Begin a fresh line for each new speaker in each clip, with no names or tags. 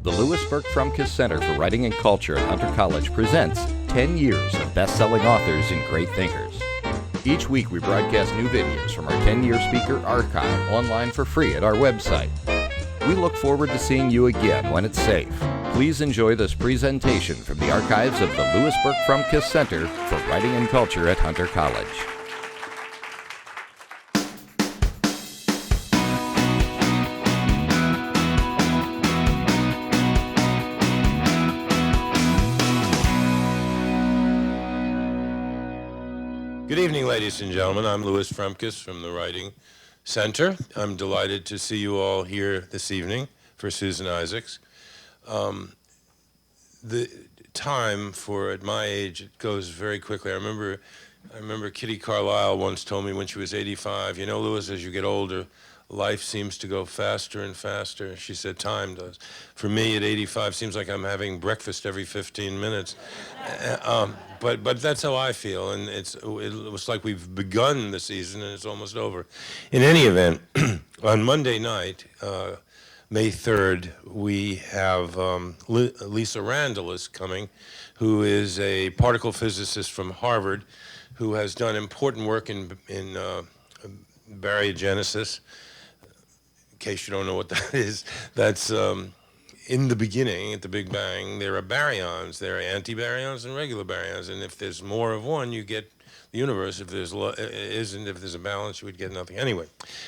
The Louis Burke Frumkes Center for Writing and Culture at Hunter College presents 10 years of best-selling authors and great thinkers. Each week we broadcast new videos from our 10-year speaker archive online for free at our website. We look forward to seeing you again when it's safe. Please enjoy this presentation from the archives of the Louis Burke Frumkes Center for Writing and Culture at Hunter College.
Good evening, ladies and gentlemen. I'm Louis Frumkes from the Writing Center. I'm delighted to see you all here this evening for Susan Isaacs. The time for, at my age, it goes very quickly. I remember Kitty Carlisle once told me when she was 85, you know, Louis, as you get older, life seems to go faster and faster. She said time does. For me, at 85, seems like I'm having breakfast every 15 minutes. But that's how I feel, and it looks like we've begun the season and it's almost over. In any event, on Monday night, May 3rd, we have Lisa Randall is coming, who is a particle physicist from Harvard, who has done important work in baryogenesis. In case you don't know what that is, that's in the beginning, at the Big Bang, there are baryons. There are antibaryons and regular baryons, and if there's more of one, you get the universe. If there's if there's a balance, you would get nothing. Anyway,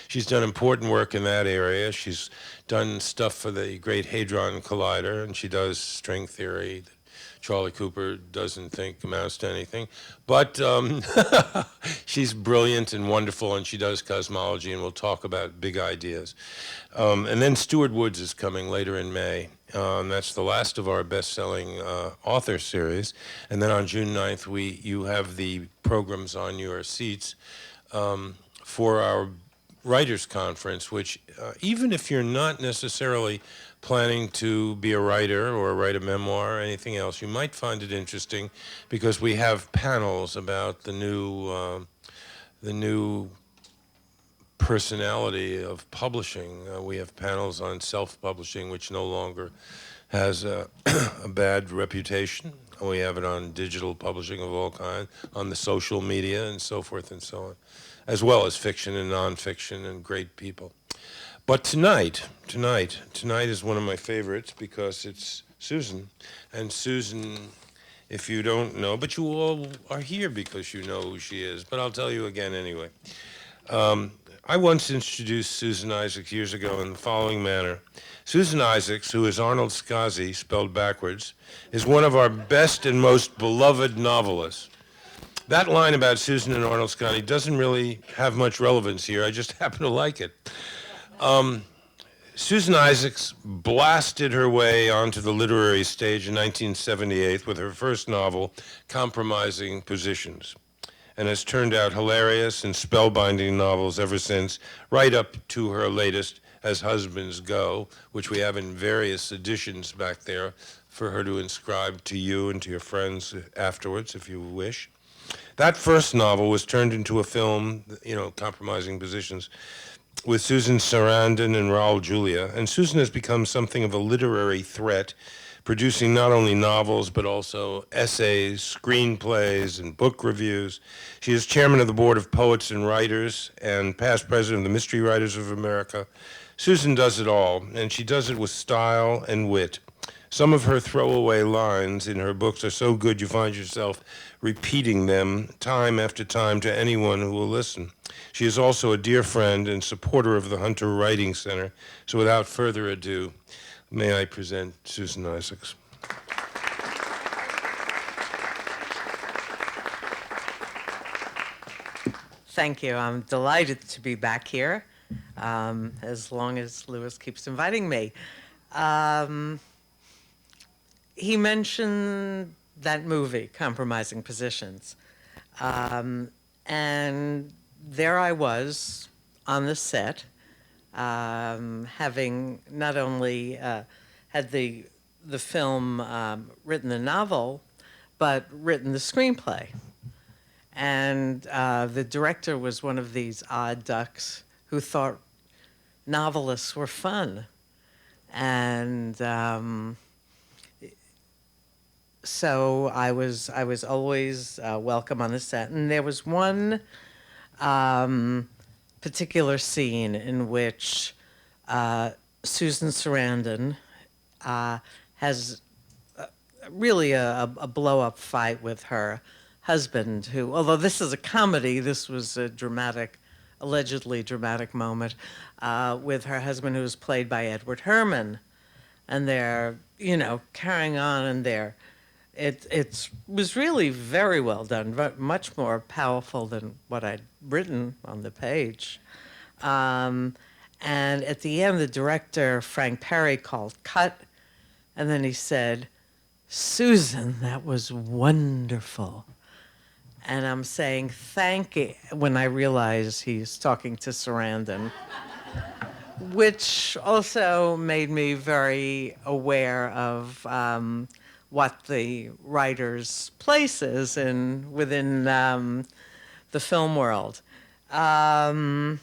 she's done important work in that area. She's done stuff for the Great Hadron Collider, and she does string theory that Charlie Cooper doesn't think amounts to anything. But she's brilliant and wonderful, and she does cosmology, and we'll talk about big ideas. And then Stuart Woods is coming later in May. That's the last of our best-selling author series. And then on June 9th, you have the programs on your seats for our Writers' Conference, which even if you're not necessarily planning to be a writer or write a memoir or anything else, you might find it interesting because we have panels about the new personality of publishing. We have panels on self-publishing, which no longer has a bad reputation. We have it on digital publishing of all kinds, on the social media and so forth and so on, as well as fiction and nonfiction and great people. But tonight is one of my favorites because it's Susan. And Susan, if you don't know, but you all are here because you know who she is, but I'll tell you again anyway. I once introduced Susan Isaacs years ago in the following manner. Susan Isaacs, who is Arnold Scazi, spelled backwards, is one of our best and most beloved novelists. That line about Susan and Arnold Scazi doesn't really have much relevance here. I just happen to like it. Susan Isaacs blasted her way onto the literary stage in 1978 with her first novel, Compromising Positions, and has turned out hilarious and spellbinding novels ever since, right up to her latest, As Husbands Go, which we have in various editions back there for her to inscribe to you and to your friends afterwards, if you wish. That first novel was turned into a film, Compromising Positions, with Susan Sarandon and Raul Julia, and Susan has become something of a literary threat, producing not only novels but also essays, screenplays, and book reviews. She is chairman of the Board of Poets and Writers and past president of the Mystery Writers of America. Susan does it all, and she does it with style and wit. Some of her throwaway lines in her books are so good you find yourself repeating them time after time to anyone who will listen. She is also a dear friend and supporter of the Hunter Writing Center. So without further ado, may I present Susan Isaacs.
Thank you. I'm delighted to be back here, as long as Louis keeps inviting me. He mentioned that movie, Compromising Positions. And there I was on the set, having not only had the film written the novel, but written the screenplay. And the director was one of these odd ducks who thought novelists were fun. And so I was always welcome on the set. And there was one particular scene in which Susan Sarandon has really a blow-up fight with her husband, who, although this is a comedy, this was a allegedly dramatic moment with her husband, who was played by Edward Herrmann. And they're, carrying on, and it was really very well done, but much more powerful than what I'd written on the page. And at the end, the director, Frank Perry, called cut, and then he said, "Susan, that was wonderful." And I'm saying thank you when I realize he's talking to Sarandon, which also made me very aware of what the writer's place is within the film world. I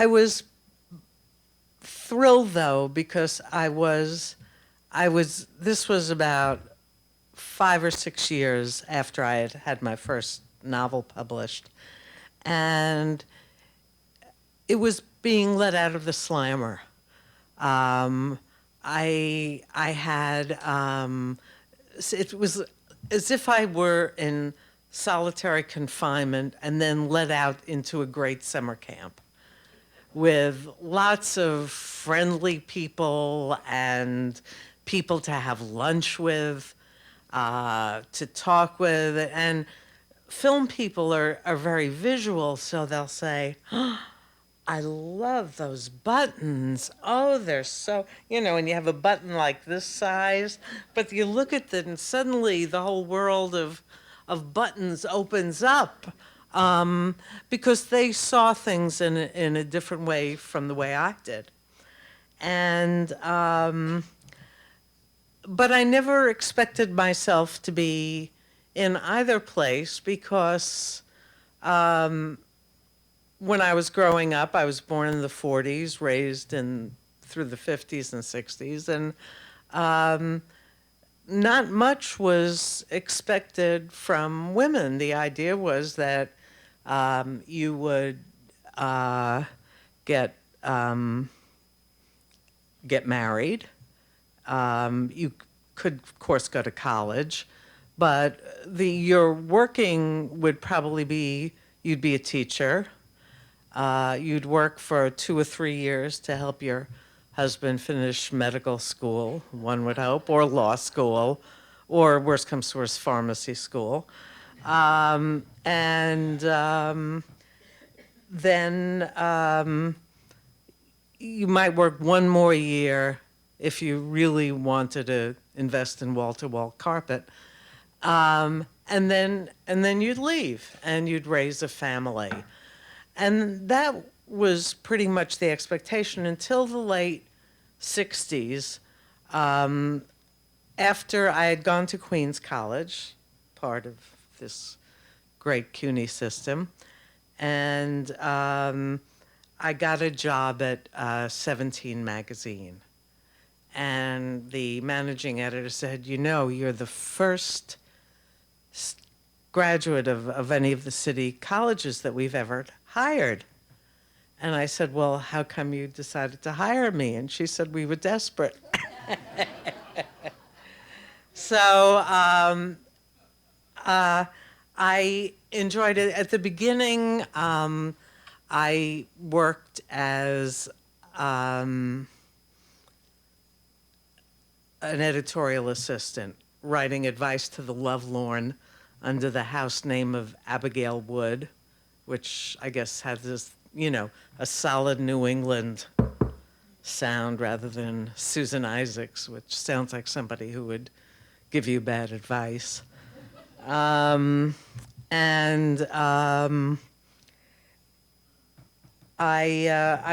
was thrilled, though, because this was about 5 or 6 years after I had my first novel published, and it was being let out of the slammer. I had, it was as if I were in solitary confinement and then let out into a great summer camp with lots of friendly people and people to have lunch with, to talk with. And film people are very visual, so they'll say, "Oh, I love those buttons. Oh, they're so," and you have a button like this size, but you look at them and suddenly the whole world of buttons opens up, because they saw things in a different way from the way I did. And, but I never expected myself to be in either place, because when I was growing up, I was born in the 40s, raised through the 50s and 60s, and not much was expected from women. The idea was that you would get married. You could, of course, go to college, but your working would probably be, you'd be a teacher. You'd work for 2 or 3 years to help your husband finish medical school, one would hope, or law school, or worst comes to worst, pharmacy school. Then you might work 1 more year if you really wanted to invest in wall-to-wall carpet. And then you'd leave and you'd raise a family. And that was pretty much the expectation until the late 60s, after I had gone to Queens College, part of this great CUNY system, and I got a job at 17 magazine. And the managing editor said, "You're the first graduate of any of the city colleges that we've ever hired." And I said, "Well, how come you decided to hire me?" And she said, "We were desperate." So I enjoyed it. At the beginning, I worked as an editorial assistant, writing advice to the lovelorn under the house name of Abigail Wood, which I guess had this, a solid New England sound rather than Susan Isaacs, which sounds like somebody who would give you bad advice. I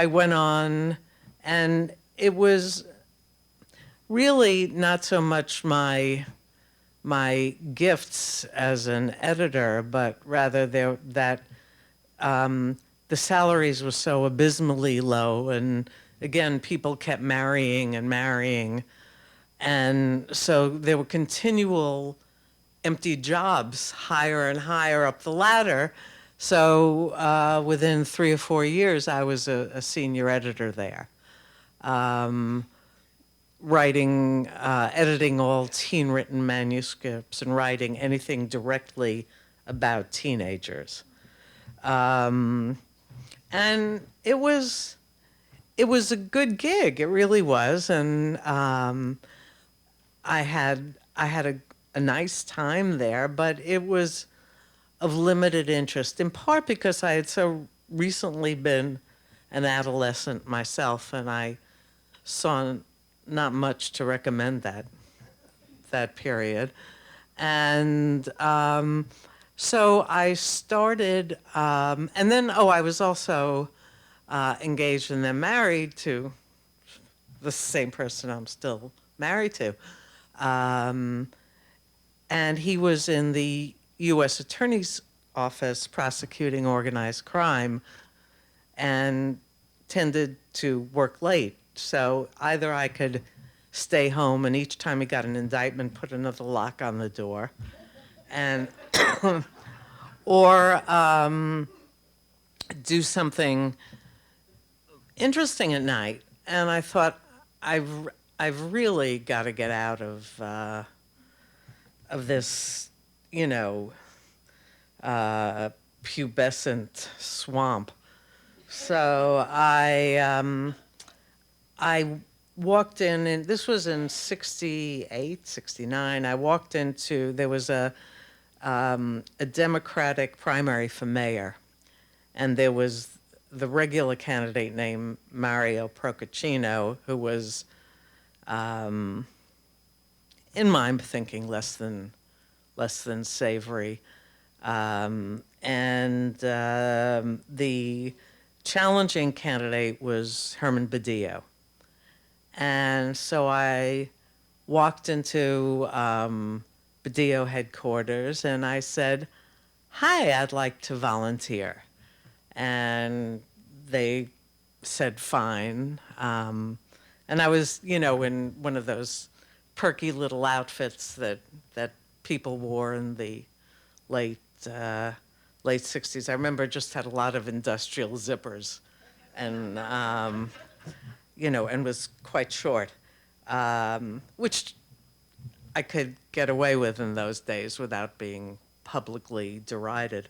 went on, and it was really not so much my gifts as an editor, but rather that the salaries were so abysmally low, and again, people kept marrying and marrying, and so there were continual empty jobs higher and higher up the ladder. So within 3 or 4 years, I was a senior editor there, writing, editing all teen-written manuscripts and writing anything directly about teenagers. And it was a good gig. It really was, and I had a nice time there, but it was of limited interest, in part because I had so recently been an adolescent myself, and I saw not much to recommend that period. And so I started, and then, I was also engaged and then married to the same person I'm still married to. And he was in the U.S. Attorney's Office prosecuting organized crime and tended to work late. So either I could stay home and each time he got an indictment, put another lock on the door, and or do something interesting at night. And I thought, I've really got to get out of this, pubescent swamp. So I walked in, and this was in 68, 69. I walked into, there was a Democratic primary for mayor, and there was the regular candidate named Mario Procaccino, who was, in my thinking, less than savory. The challenging candidate was Herman Badillo. And so I walked into Badillo headquarters and I said, "Hi, I'd like to volunteer." And they said, "Fine." And I was, in one of those perky little outfits that people wore in the late 60s. I remember just had a lot of industrial zippers and, and was quite short, which I could get away with in those days without being publicly derided.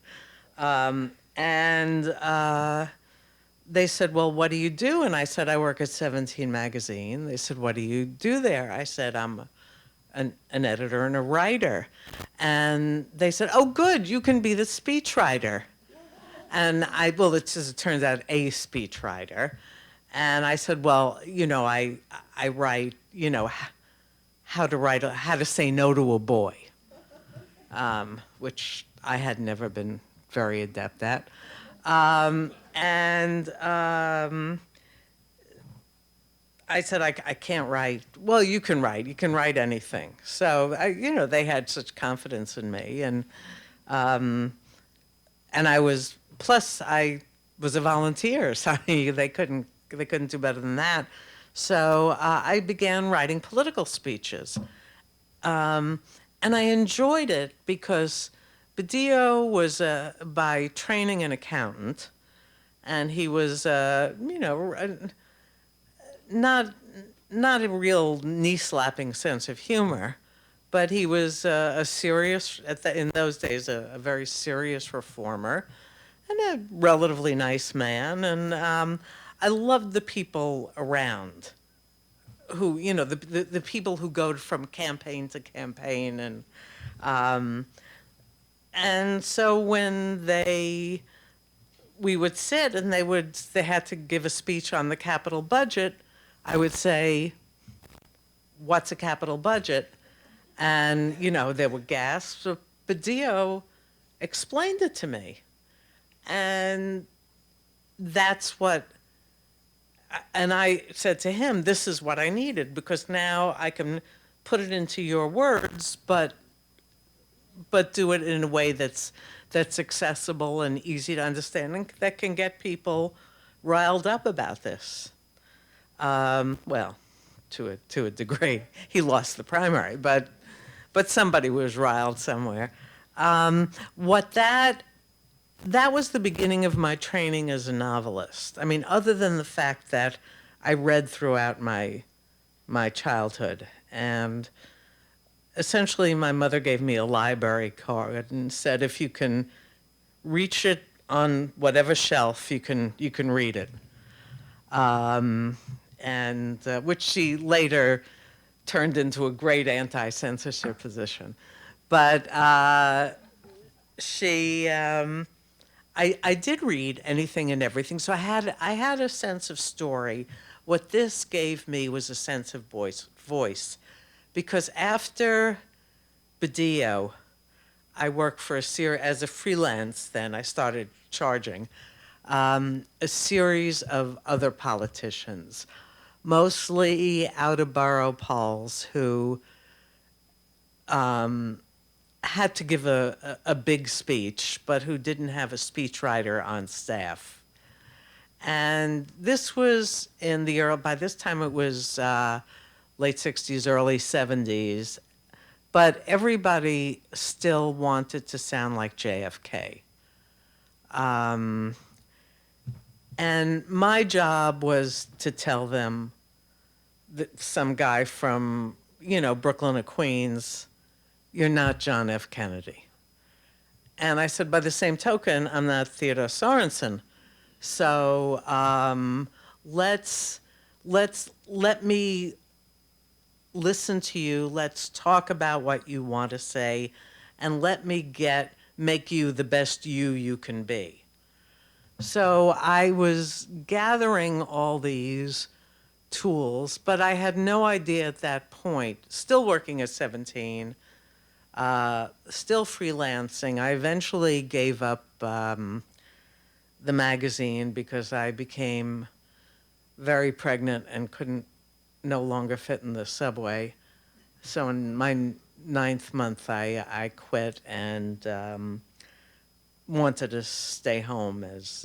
They said, "Well, what do you do?" And I said, "I work at 17 Magazine." They said, "What do you do there?" I said, "I'm an editor and a writer." And they said, "Oh, good, you can be the speechwriter." And as it turns out, a speechwriter. And I said, "Well, I write, how to say no to a boy," which I had never been very adept at. I said, I can't write. "Well, you can write. You can write anything." So, they had such confidence in me. And I was a volunteer, so they couldn't do better than that. So I began writing political speeches. And I enjoyed it because Badillo was by training an accountant, and he was, not a real knee-slapping sense of humor, but he was a serious, in those days, a very serious reformer and a relatively nice man. And I loved the people around who, the people who go from campaign to campaign. And so when we would sit and they had to give a speech on the capital budget, I would say, "What's a capital budget?" And, there were gasps. So Badillo explained it to me. And and I said to him, "This is what I needed, because now I can put it into your words, but do it in a way that's that's accessible and easy to understand and that can get people riled up about this. Well, to a degree, he lost the primary, but somebody was riled somewhere. What that was the beginning of my training as a novelist. I mean, other than the fact that I read throughout my childhood, and essentially my mother gave me a library card and said, if you can reach it on whatever shelf, you can read it. And which she later turned into a great anti-censorship position. But I did read anything and everything, so I had a sense of story. What this gave me was a sense of voice, because after Video, I worked for as a freelance. Then I started charging a series of other politicians, mostly out-of-borough Poles who had to give a big speech, but who didn't have a speechwriter on staff. And this was by this time it was late 60s, early 70s, but everybody still wanted to sound like JFK. And my job was to tell them that some guy from, Brooklyn or Queens, you're not John F. Kennedy. And I said, by the same token, I'm not Theodore Sorensen. So let me listen to you. Let's talk about what you want to say, and let me make you the best you can be. So I was gathering all these tools, but I had no idea at that point, still working at 17, still freelancing. I eventually gave up the magazine because I became very pregnant and couldn't no longer fit in the subway. So in my 9th month, I quit and wanted to stay home as,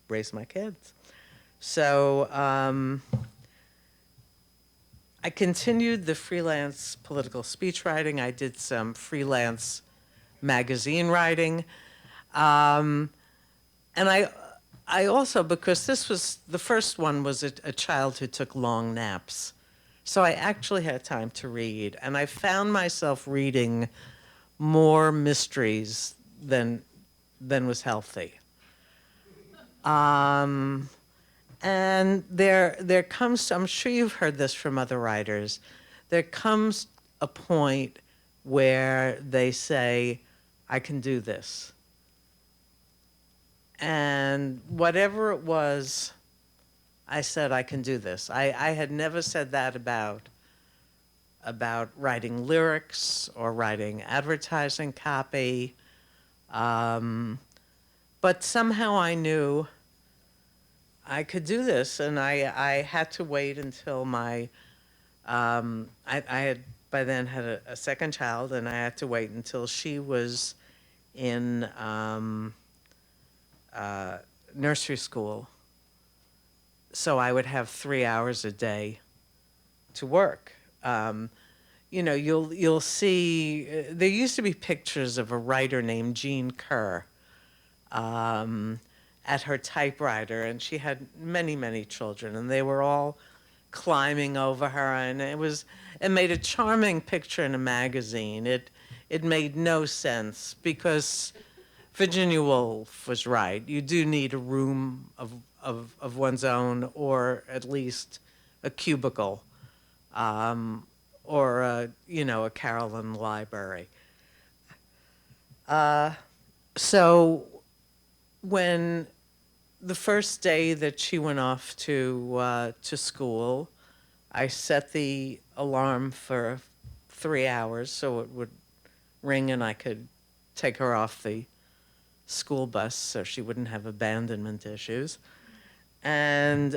raise my kids. So I continued the freelance political speech writing. I did some freelance magazine writing. And I also, because this was, the first one was a child who took long naps. So I actually had time to read. And I found myself reading more mysteries than was healthy. And there comes, I'm sure you've heard this from other writers, there comes a point where they say, I can do this. And whatever it was, I said, I can do this. I had never said that about writing lyrics or writing advertising copy. But somehow I knew I could do this, and I had to wait until I had by then had a second child, and I had to wait until she was in nursery school, so I would have 3 hours a day to work. You'll see, there used to be pictures of a writer named Jean Kerr at her typewriter, and she had many, many children, and they were all climbing over her, and it made a charming picture in a magazine. It made no sense, because Virginia Woolf was right. You do need a room of one's own, or at least a cubicle, or a Carolyn library. So when the first day that she went off to school, I set the alarm for 3 hours so it would ring and I could take her off the school bus so she wouldn't have abandonment issues. And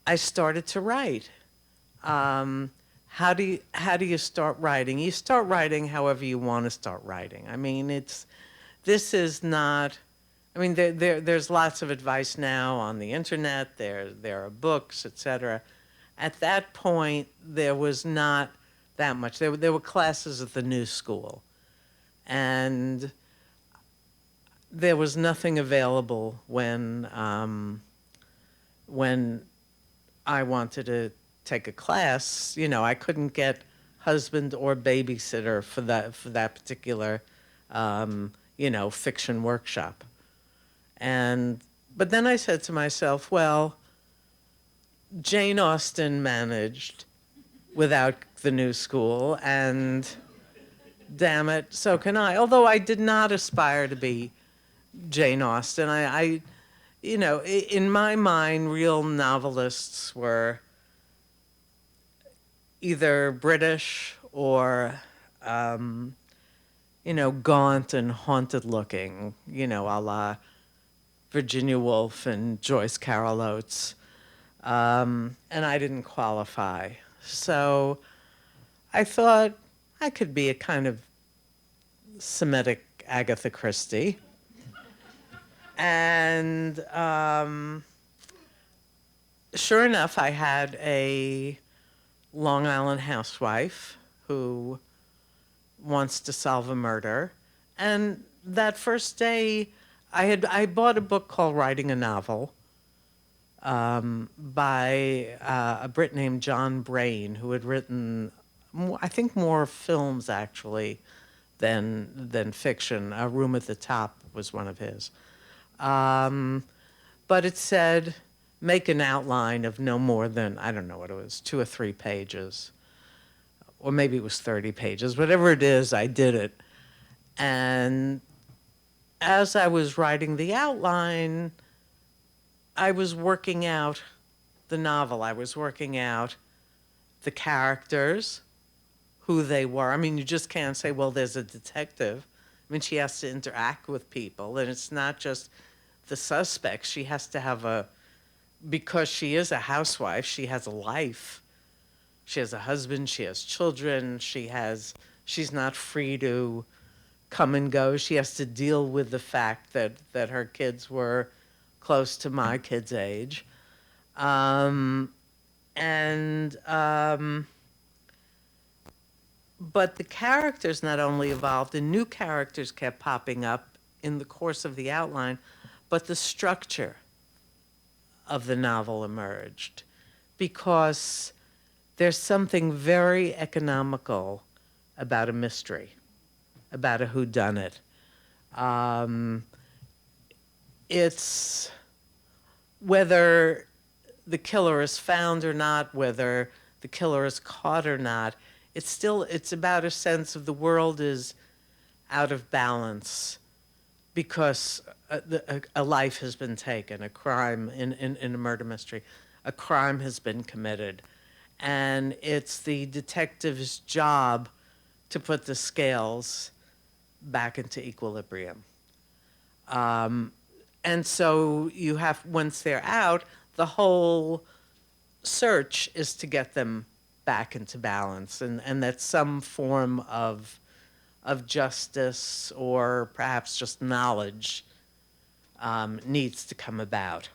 I started to write. how do you start writing? You start writing however you want to start writing. I mean, this is not. I mean, there's lots of advice now on the internet. There are books, etc. At that point, there was not that much. There were classes at the new school, and there was nothing available when I wanted to take a class. You know, I couldn't get husband or babysitter for that particular fiction workshop. But then I said to myself, well, Jane Austen managed without the new school, and damn it, so can I. Although I did not aspire to be Jane Austen. In my mind, real novelists were either British or, gaunt and haunted looking, a la Virginia Woolf and Joyce Carol Oates. And I didn't qualify. So I thought I could be a kind of Semitic Agatha Christie. And sure enough, I had a Long Island housewife who wants to solve a murder. And that first day, I bought a book called Writing a Novel by a Brit named John Brain, who had written, I think, more films actually than fiction. A Room at the Top was one of his. But it said, make an outline of no more than, I don't know what it was, 2 or 3 pages. Or maybe it was 30 pages. Whatever it is, I did it. And as I was writing the outline, I was working out the novel. I was working out the characters, who they were. I mean, you just can't say, well, there's a detective. I mean, she has to interact with people, and it's not just the suspects. She has to have because she is a housewife, she has a life. She has a husband, she has children, she's not free to come and go. She has to deal with the fact that her kids were close to my kids' age. But the characters not only evolved, and new characters kept popping up in the course of the outline, but the structure of the novel emerged, because there's something very economical about a mystery, about a whodunit. It's whether the killer is found or not, whether the killer is caught or not, it's about a sense of the world is out of balance because a life has been taken, a crime in a murder mystery, a crime has been committed. And it's the detective's job to put the scales back into equilibrium. And so you have, once they're out, the whole search is to get them back into balance, and that some form of justice or perhaps just knowledge needs to come about.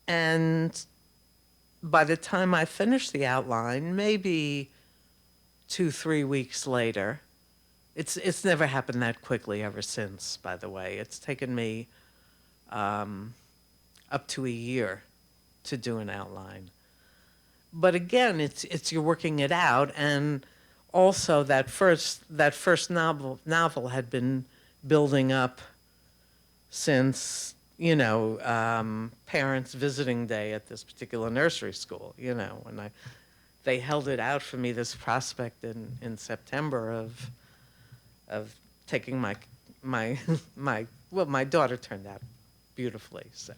And by the time I finished the outline, maybe 2-3 weeks later, it's never happened that quickly ever since, by the way. It's taken me up to a year to do an outline. But again, it's you're working it out, and also that first novel had been building up since, parents' visiting day at this particular nursery school, when they held it out for me, this prospect in September of taking my daughter turned out beautifully, so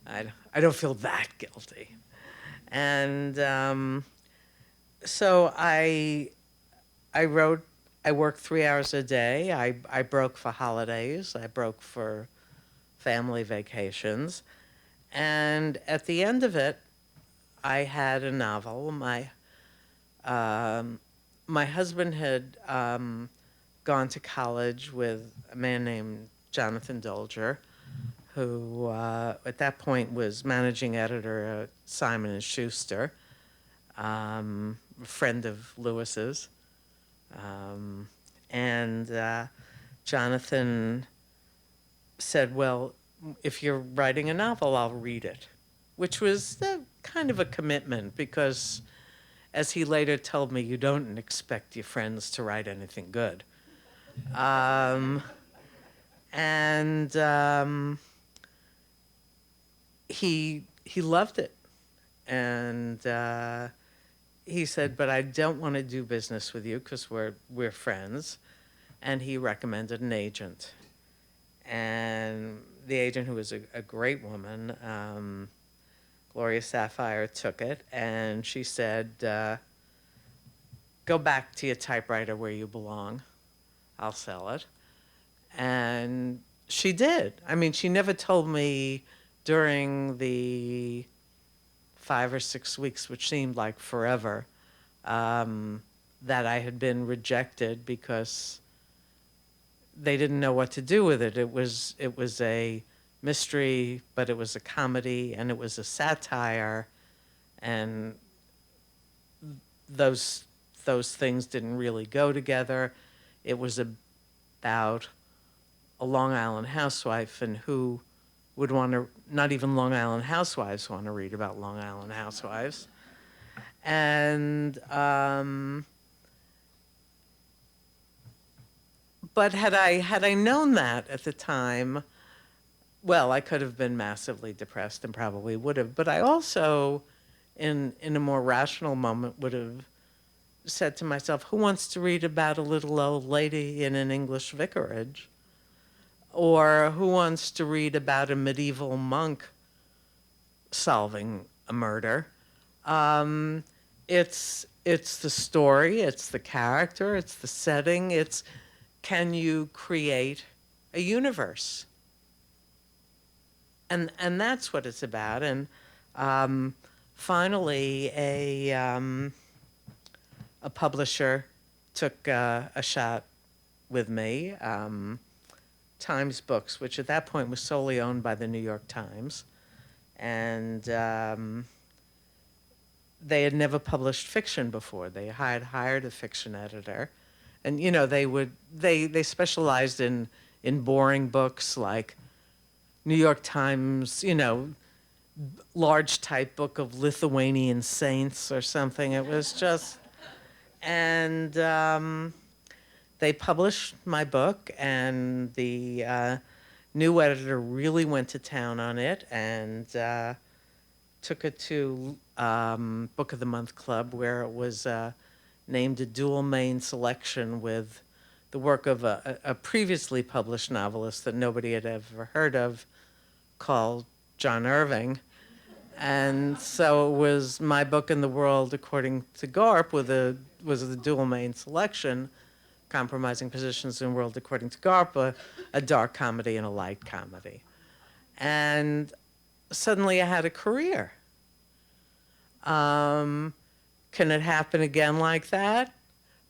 I don't feel that guilty. And so I worked 3 hours a day. I broke for holidays. I broke for family vacations. And at the end of it, I had a novel. My husband had gone to college with a man named Jonathan Dolger, who at that point was managing editor at Simon and Schuster, a friend of Lewis's. And Jonathan said, well, if you're writing a novel, I'll read it, which was kind of a commitment because, as he later told me, you don't expect your friends to write anything good. And he loved it. And he said, but I don't want to do business with you because we're friends. And he recommended an agent. And the agent, who was a great woman, Gloria Sapphire, took it, and she said, go back to your typewriter where you belong. I'll sell it. And she did. I mean, she never told me during the 5 or 6 weeks, which seemed like forever, that I had been rejected because they didn't know what to do with it. It was a mystery, but it was a comedy, and it was a satire, and those things didn't really go together. It was about a Long Island housewife, and who would want to, not even Long Island housewives want to read about Long Island housewives. And but had I known that at the time, well, I could have been massively depressed and probably would have. But I also, in a more rational moment, would have said to myself, who wants to read about a little old lady in an English vicarage? Or who wants to read about a medieval monk solving a murder? It's the story, it's the character, it's the setting, it's can you create a universe? And that's what it's about. And finally, a publisher took a shot with me, Times Books, which at that point was solely owned by the New York Times. And they had never published fiction before. They had hired a fiction editor. And, you know, they specialized in boring books like New York Times, you know, large type book of Lithuanian saints or something. It was just, and they published my book, and the new editor really went to town on it and took it to Book of the Month Club, where it was named a dual main selection with the work of a previously published novelist that nobody had ever heard of, called John Irving. And so it was my book in the world according to Garp was the dual main selection, Compromising Positions in the World According to Garp, a dark comedy and a light comedy. And suddenly I had a career. Can it happen again like that?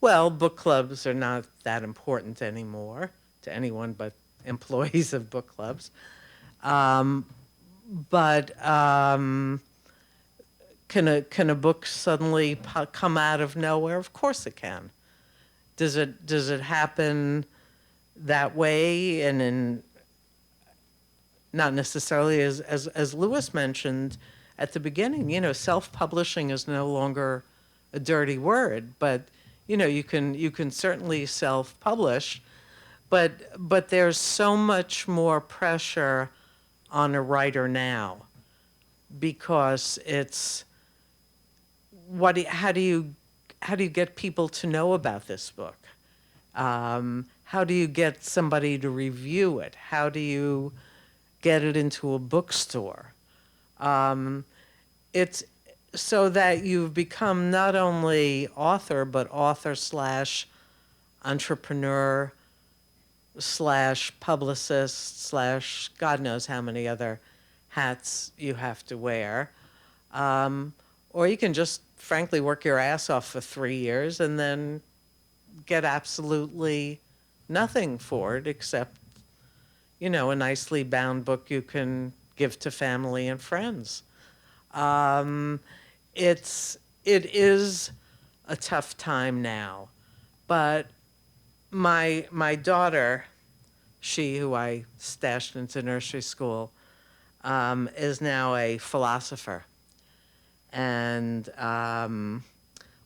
Well, book clubs are not that important anymore to anyone but employees of book clubs. But can a book suddenly come out of nowhere? Of course it can. Does it happen that way? And in not necessarily as Lewis mentioned at the beginning, you know, self-publishing is no longer a dirty word, but you know, you can certainly self-publish, but there's so much more pressure on a writer now, because it's how do you get people to know about this book? How do you get somebody to review it? How do you get it into a bookstore? It's so that you've become not only author, but author / entrepreneur / publicist / God knows how many other hats you have to wear. Or you can just frankly work your ass off for 3 years and then get absolutely nothing for it except, a nicely bound book you can give to family and friends. Um, it is a tough time now, but my daughter, she who I stashed into nursery school, is now a philosopher. And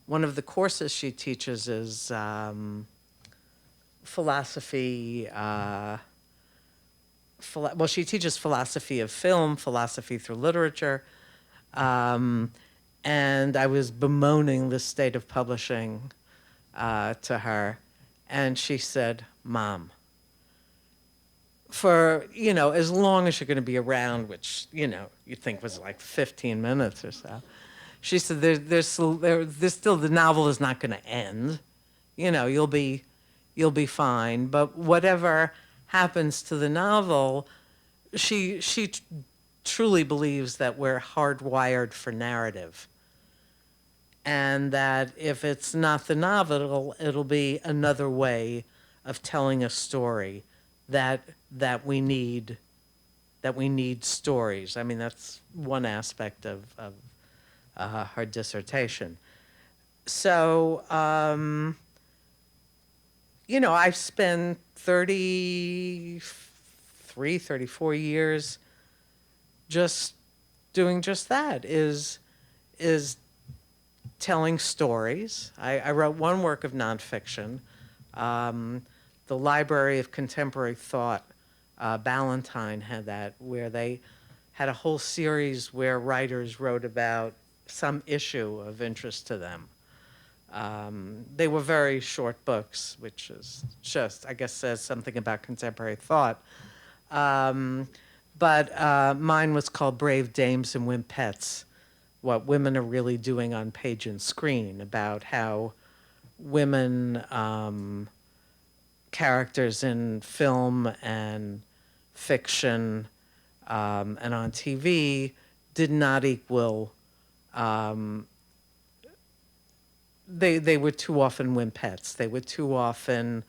one of the courses she teaches is philosophy. She teaches philosophy of film, philosophy through literature. And I was bemoaning the state of publishing to her. And she said, Mom, for, as long as you're going to be around, which, you'd think was like 15 minutes or so, she said, there's still, the novel is not going to end. You'll be fine. But whatever happens to the novel, she truly believes that we're hardwired for narrative. And that if it's not the novel, it'll be another way of telling a story that we need stories. I mean, that's one aspect of her dissertation. So, I've spent 34 years just doing just that, is telling stories. I wrote one work of nonfiction, the Library of Contemporary Thought. Ballantine had that, where they had a whole series where writers wrote about some issue of interest to them. They were very short books, which is just, I guess, says something about contemporary thought. But mine was called Brave Dames and Wimpettes, What Women Are Really Doing on Page and Screen, about how women characters in film and fiction and on TV did not equal, they were too often wimpettes. They were too often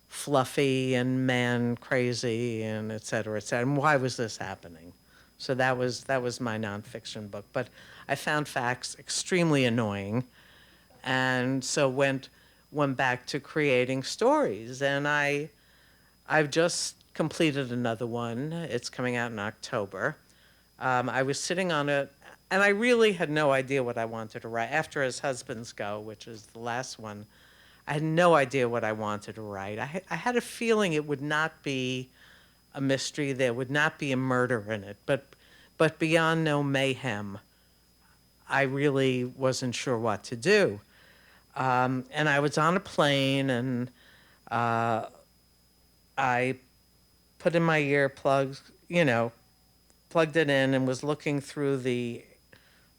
fluffy and man crazy and et cetera, et cetera. And why was this happening? So that was my nonfiction book. But I found facts extremely annoying, and so went back to creating stories. And I've just completed another one. It's coming out in October. I was sitting on it, and I really had no idea what I wanted to write. After As Husbands Go, which is the last one, I had no idea what I wanted to write. I had a feeling it would not be a mystery. There would not be a murder in it. But beyond no mayhem, I really wasn't sure what to do. And I was on a plane, and I put in my earplugs, plugged it in, and was looking through the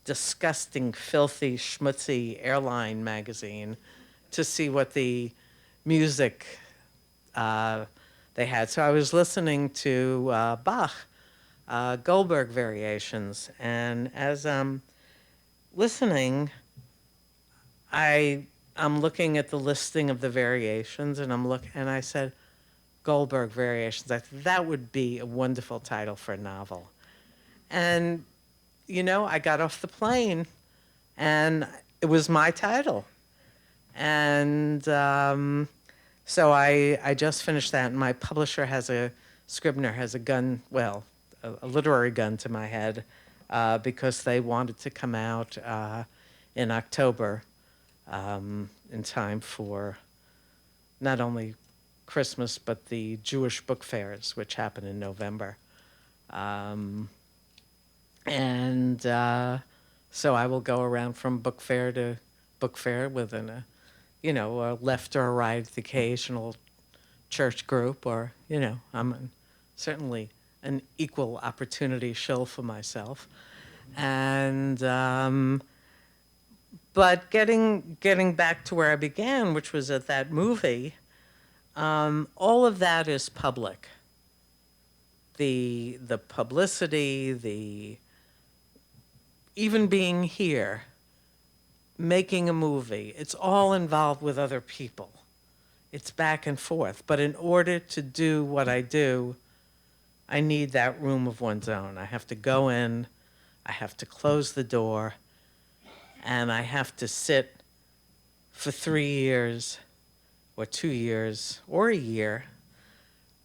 disgusting, filthy, schmutzy airline magazine to see what the music they had. So I was listening to Bach, Goldberg variations, and as I'm listening, I'm looking at the listing of the variations, and and I said, Goldberg variations. I thought that would be a wonderful title for a novel. And, I got off the plane, and it was my title. And so I just finished that, and my publisher Scribner has a gun, well, a literary gun to my head, because they wanted to come out in October, in time for not only Christmas, but the Jewish book fairs, which happen in November. So I will go around from book fair to book fair within a left or a right, the occasional church group, or, I'm certainly an equal opportunity shill for myself. And, but getting back to where I began, which was at that movie, all of that is public. the publicity, even being here, making a movie, it's all involved with other people. It's back and forth. But in order to do what I do, I need that room of one's own. I have to go in, I have to close the door, and I have to sit for 3 years or 2 years or a year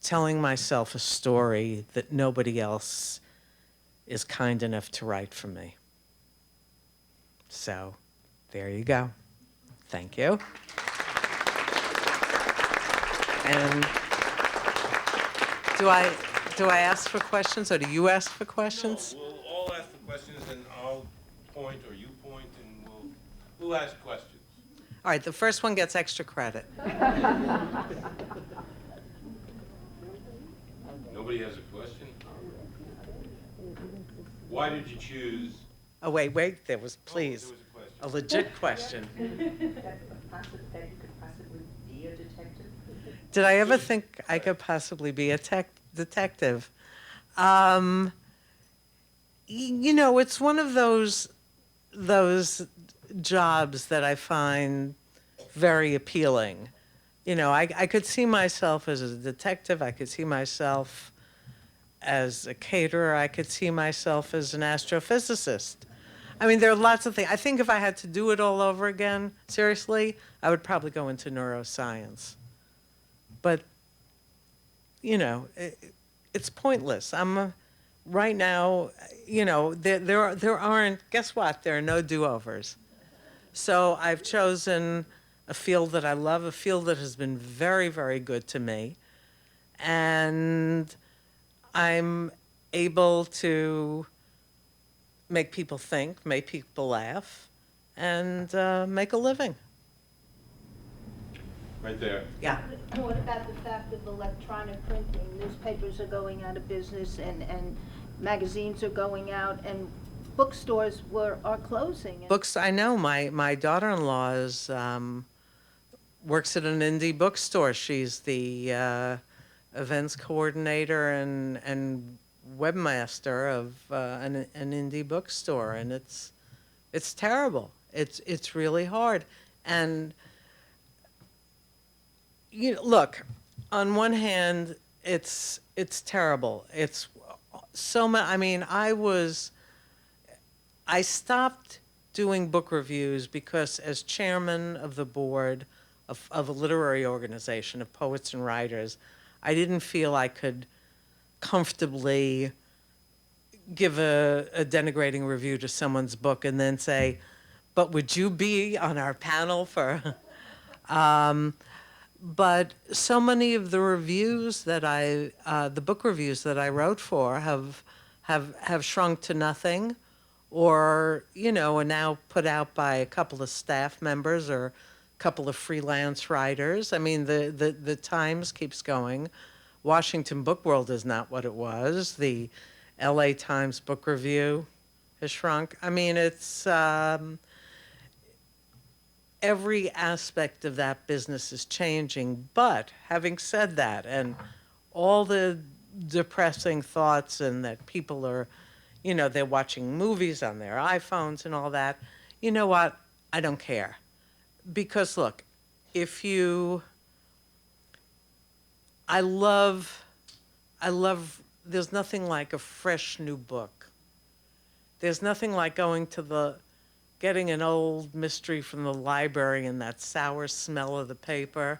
telling myself a story that nobody else is kind enough to write for me. So there you go. Thank you. And do I ask for questions, or do you ask for questions?
No, we'll all ask the questions, and I'll point, or you point, and we'll ask questions.
All right, the first one gets extra credit.
Nobody has a question? Why did you choose?
Oh, wait, there was, please,
There was a question.
a legit question.
That you could possibly be a detective?
Did I ever think I could possibly be a detective? You know, it's one of those jobs that I find very appealing. You know, I could see myself as a detective. I could see myself as a caterer. I could see myself as an astrophysicist. I mean, there are lots of things. I think if I had to do it all over again, seriously, I would probably go into neuroscience. But, you know, it's pointless. Right now, you know, there aren't, guess what? There are no do-overs. So I've chosen a field that I love, a field that has been very, very good to me. And I'm able to make people think, make people laugh, and make a living.
Right there.
Yeah.
What about the fact of electronic printing? Newspapers are going out of business, and magazines are going out, and bookstores are closing.
Books, I know. My daughter-in-law works at an indie bookstore. She's the events coordinator and webmaster of an indie bookstore, and it's terrible. It's really hard. And you know, look, on one hand, it's terrible. It's so much. I mean, I stopped doing book reviews because, as chairman of the board of a literary organization of poets and writers, I didn't feel I could comfortably give a denigrating review to someone's book and then say, but would you be on our panel for... But so many of the reviews that the book reviews that I wrote for have shrunk to nothing, or, you know, are now put out by a couple of staff members or a couple of freelance writers. I mean, the Times keeps going. Washington Book World is not what it was. The LA Times Book Review has shrunk. I mean, it's... every aspect of that business is changing. But having said that, and all the depressing thoughts, and that people are, you know, they're watching movies on their iPhones and all that, you know what? I don't care. Because look, I love, there's nothing like a fresh new book. There's nothing like getting an old mystery from the library and that sour smell of the paper.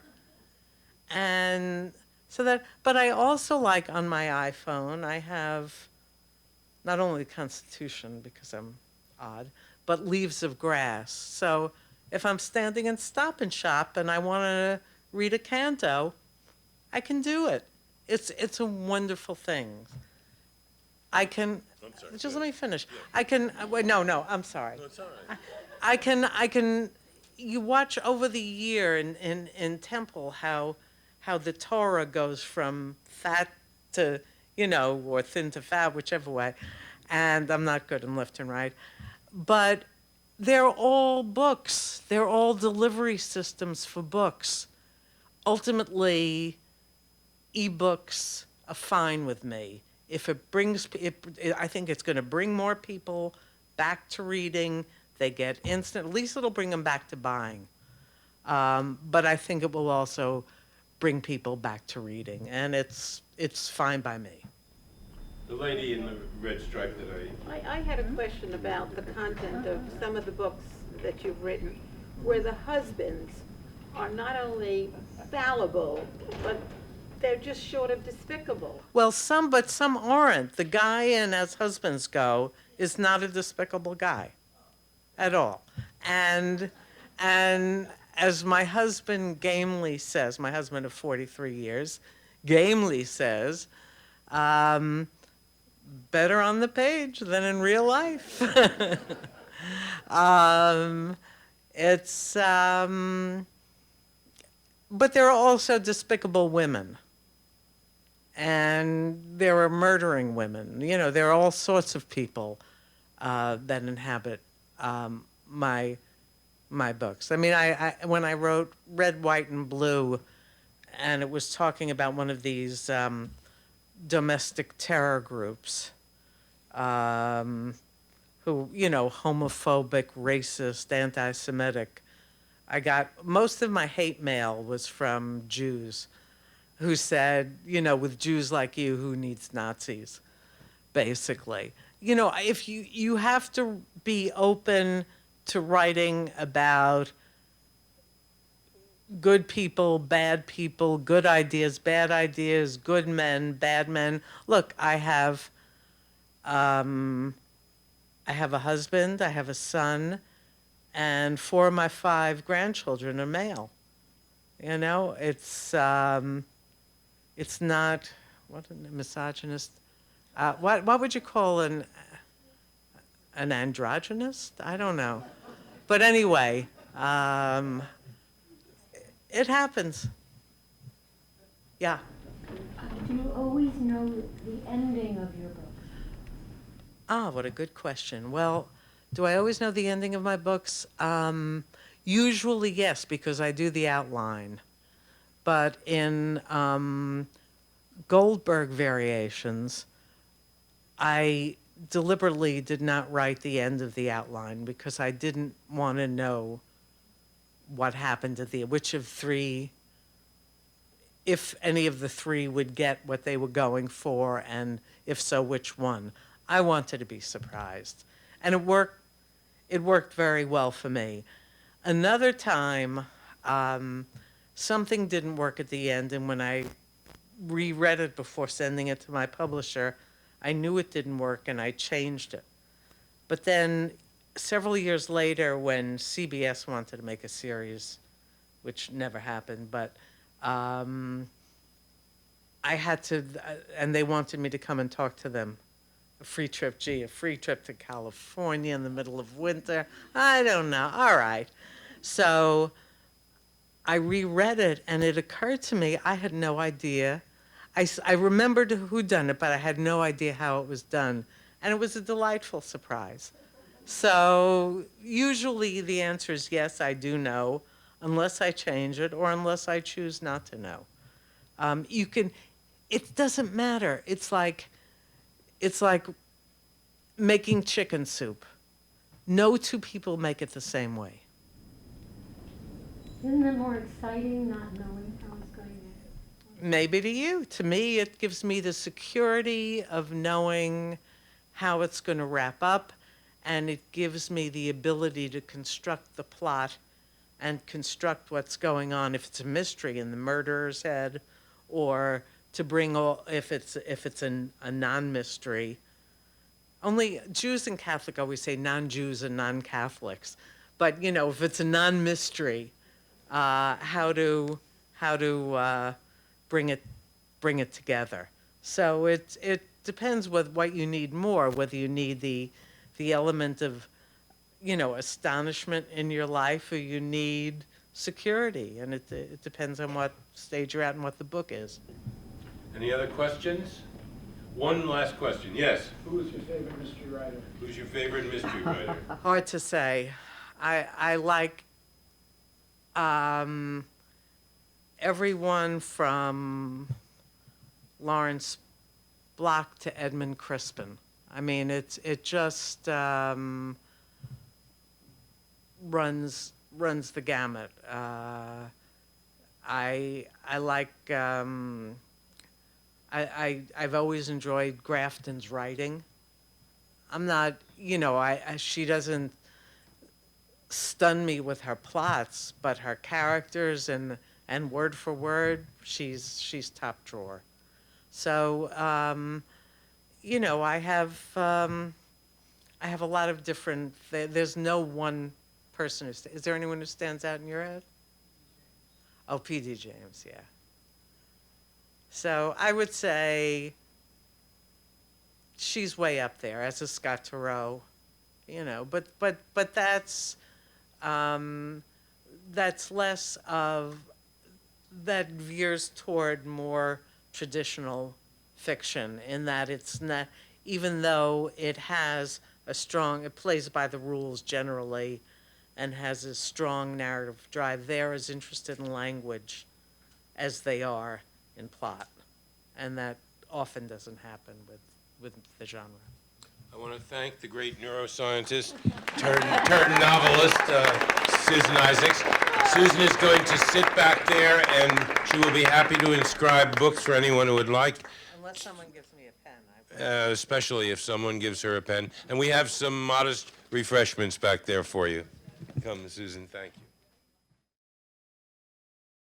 And so but I also like on my iPhone, I have not only the Constitution, because I'm odd, but Leaves of Grass. So if I'm standing in Stop and Shop and I want to read a canto, I can do it. It's a wonderful thing. I can...
I'm sorry.
Just let me finish. I can, wait, no, I'm sorry.
No, it's all right.
I can, you watch over the year in Temple how the Torah goes from fat to, you know, or thin to fat, whichever way. And I'm not good in left and right. But they're all books. They're all delivery systems for books. Ultimately, ebooks are fine with me. if it brings, I think it's going to bring more people back to reading. They get instant, at least it'll bring them back to buying. But I think it will also bring people back to reading, and it's fine by me.
The lady in the red stripe that
I had a question about the content of some of the books that you've written, where the husbands are not only fallible, but they're just short of despicable.
Well, but some aren't. The guy in As Husbands Go is not a despicable guy at all. And as my husband gamely says, my husband of 43 years, gamely says, better on the page than in real life. It's, but there are also despicable women. And there are murdering women. You know, there are all sorts of people that inhabit my books. I mean, I when I wrote Red, White, and Blue, and it was talking about one of these domestic terror groups who, you know, homophobic, racist, anti-Semitic. I got, most of my hate mail was from Jews who said, you know, with Jews like you, who needs Nazis, basically. You know, if you have to be open to writing about good people, good ideas, bad ideas, good men, bad men. Look, I have a husband, I have a son, and 4 of my 5 grandchildren are male. You know, it's not, what, a misogynist? What would you call an androgynist? I don't know. But anyway, it happens. Yeah.
Do you always know the ending of your books?
Ah, what a good question. Well, do I always know the ending of my books? Usually yes, because I do the outline. But in Goldberg Variations, I deliberately did not write the end of the outline because I didn't want to know what happened at which of 3, if any of the 3 would get what they were going for, and if so, which one. I wanted to be surprised. And it worked very well for me. Another time, something didn't work at the end, and when I reread it before sending it to my publisher, I knew it didn't work, and I changed it. But then several years later, when CBS wanted to make a series, which never happened, but I had to, and they wanted me to come and talk to them. A free trip to California in the middle of winter. I don't know. All right. So I reread it, and it occurred to me I had no idea. I remembered who'd done it, but I had no idea how it was done. And it was a delightful surprise. So usually the answer is yes, I do know, unless I change it or unless I choose not to know. It doesn't matter. It's like making chicken soup. No 2 people make it the same way.
Isn't it more exciting not knowing how it's going to end?
Maybe to you. To me, it gives me the security of knowing how it's going to wrap up, and it gives me the ability to construct the plot and construct what's going on, if it's a mystery in the murderer's head, or to bring if it's a non-mystery. Only Jews and Catholic always say non-Jews and non-Catholics, but you know, if it's a non-mystery, how to bring it together. So it depends what you need more, whether you need the element of, you know, astonishment in your life, or you need security, and it depends on what stage you're at and what the book is.
Any other questions? One last question. Yes.
Who is your favorite mystery writer?
Who's your favorite mystery writer?
Hard to say. I like everyone from Lawrence Block to Edmund Crispin. I mean, it just runs the gamut. I like I've always enjoyed Grafton's writing. I'm not, she doesn't stun me with her plots, but her characters and word for word, she's top drawer. So, I have a lot of different. There's no one person is there anyone who stands out in your head? Oh, P.D. James, yeah. So I would say she's way up there, as is Scott Turow, but that's less of, that veers toward more traditional fiction, in that it's not, even though it plays by the rules generally and has a strong narrative drive, they're as interested in language as they are in plot. And that often doesn't happen with the genre.
I want to thank the great neuroscientist, turned novelist, Susan Isaacs. Susan is going to sit back there, and she will be happy to inscribe books for anyone who would like.
Unless someone gives me a pen.
Especially if someone gives her a pen. And we have some modest refreshments back there for you. Come, Susan, thank you.